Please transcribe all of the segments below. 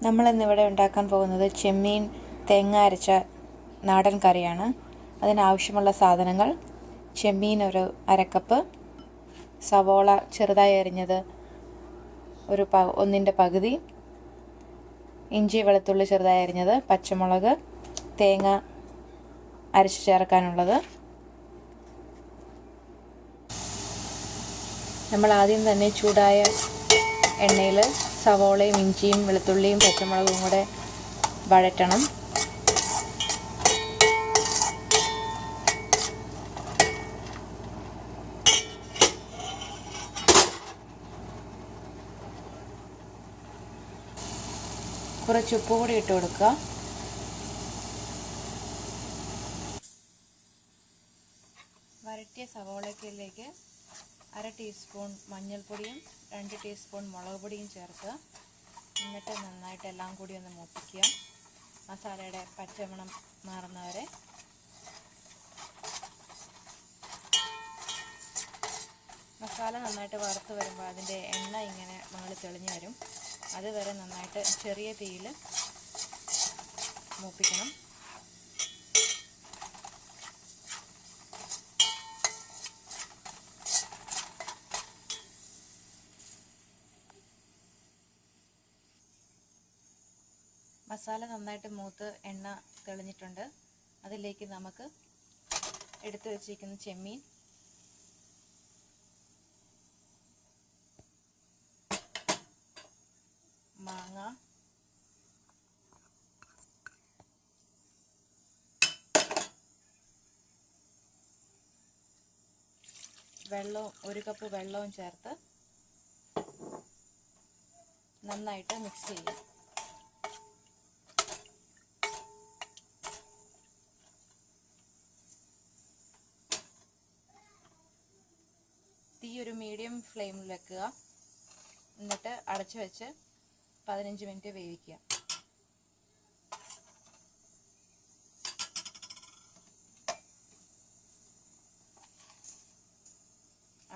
നമ്മളിന്നിവിടെ ഉണ്ടാക്കാൻ പോകുന്നത് ചെമ്മീൻ തേങ്ങ അരച്ച നാടൻ കറിയാണ്. അതിനാവശ്യമുള്ള സാധനങ്ങൾ: ചെമ്മീൻ ഒരു അരക്കപ്പ്, സവോള ചെറുതായി അരിഞ്ഞത് ഒന്നിൻ്റെ പകുതി, ഇഞ്ചി വെളുത്തുള്ളി ചെറുതായി അരിഞ്ഞത്, പച്ചമുളക്, തേങ്ങ അരച്ച് ചേർക്കാനുള്ളത്. നമ്മൾ ആദ്യം തന്നെ ചൂടായ എണ്ണയിൽ സവോളയും ഇഞ്ചിയും വെളുത്തുള്ളിയും പച്ചമുളകും കൂടെ വഴറ്റണം. കുറച്ച് ഉപ്പ് കൂടി ഇട്ട് കൊടുക്കുക. വരട്ടിയ സവോളയ്ക്കിലേക്ക് 1/2 ടീസ്പൂൺ മഞ്ഞൾപ്പൊടിയും 2 ടീസ്പൂൺ മുളക് പൊടിയും ചേർക്കുക. എന്നിട്ട് നന്നായിട്ട് എല്ലാം കൂടി ഒന്ന് മൂപ്പിക്കുക. മസാലയുടെ പച്ചമണം മാറുന്നവരെ. മസാല നന്നായിട്ട് വറുത്ത് വരുമ്പോൾ അതിൻ്റെ എണ്ണ ഇങ്ങനെ മുകളിൽ തെളിഞ്ഞു വരും. അതുവരെ നന്നായിട്ട് ചെറിയ തീയിൽ മൂപ്പിക്കണം. മസാല നന്നായിട്ട് മൂത്ത് എണ്ണ തെളിഞ്ഞിട്ടുണ്ട്. അതിലേക്ക് നമുക്ക് എടുത്തു വച്ചിരിക്കുന്ന ചെമ്മീൻ, മാങ്ങ, വെള്ളവും 1 കപ്പ് വെള്ളവും ചേർത്ത് നന്നായിട്ട് മിക്സ് ചെയ്യുക. തീ ഒരു മീഡിയം ഫ്ലെയിമിൽ വെക്കുക. എന്നിട്ട് അടച്ചു വെച്ച് 15 മിനിറ്റ് വേവിക്കുക.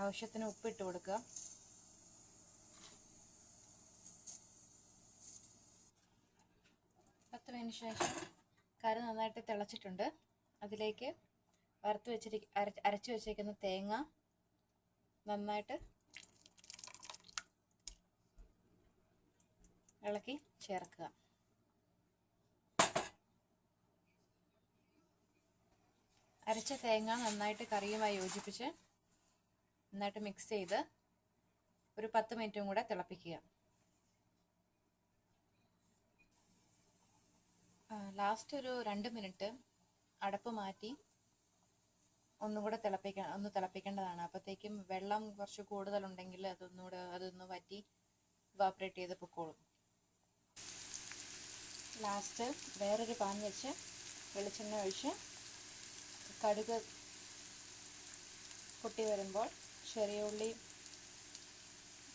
ആവശ്യത്തിന് ഉപ്പിട്ട് കൊടുക്കുക. പത്ത് മിനിറ്റ് ശേഷം കറി നന്നായിട്ട് തിളച്ചിട്ടുണ്ട്. അതിലേക്ക് അരച്ചു വെച്ചിരിക്കുന്ന തേങ്ങ നന്നായിട്ട് ഇളക്കി ചേർക്കുക. അരച്ച തേങ്ങ നന്നായിട്ട് കറിയുമായി യോജിപ്പിച്ച് നന്നായിട്ട് മിക്സ് ചെയ്ത് ഒരു 10 മിനിറ്റും കൂടെ തിളപ്പിക്കുക. ലാസ്റ്റ് ഒരു 2 മിനിറ്റ് അടപ്പ് മാറ്റി ഒന്നുകൂടെ തിളപ്പിക്കേണ്ടതാണ്. അപ്പോഴത്തേക്കും വെള്ളം കുറച്ച് കൂടുതലുണ്ടെങ്കിൽ അതൊന്ന് വറ്റി ഇവാപ്പറേറ്റ് ചെയ്ത് പൊക്കോളും. ലാസ്റ്റ് വേറൊരു പാൻ വെച്ച് വെളിച്ചെണ്ണ ഒഴിച്ച് കടുക് പൊട്ടി വരുമ്പോൾ ചെറിയ ഉള്ളി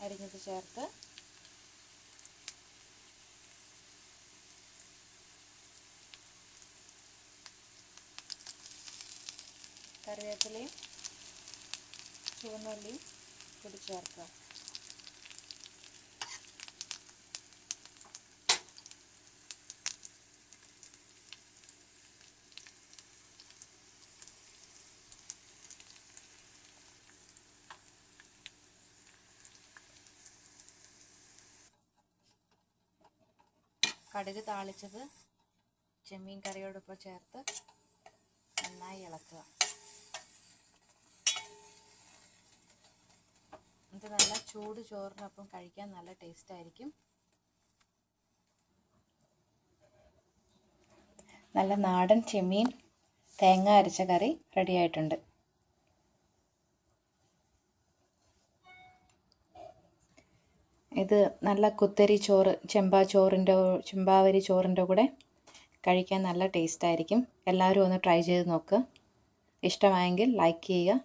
അരിഞ്ഞത് ചേർത്ത് കറിവേപ്പിലയും ചുവന്നുള്ളിയും കൂടി ചേർക്കുക. കടുക് താളിച്ചത് ചെമ്മീൻ കറിയോടൊപ്പം ചേർത്ത് നന്നായി ഇളക്കുക. ഇത് നല്ല ചൂട് ചോറിനൊപ്പം കഴിക്കാൻ നല്ല ടേസ്റ്റ് ആയിരിക്കും. നല്ല നാടൻ ചെമ്മീൻ തേങ്ങ അരച്ച കറി റെഡി ആയിട്ടുണ്ട്. ഇത് നല്ല കുത്തരി ചോറ്, ചെമ്പാവരി ചോറിൻ്റെ കൂടെ കഴിക്കാൻ നല്ല ടേസ്റ്റ് ആയിരിക്കും. എല്ലാവരും ഒന്ന് ട്രൈ ചെയ്ത് നോക്കുക. ഇഷ്ടമായെങ്കിൽ ലൈക്ക് ചെയ്യുക,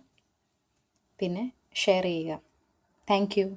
പിന്നെ ഷെയർ ചെയ്യുക. Thank you.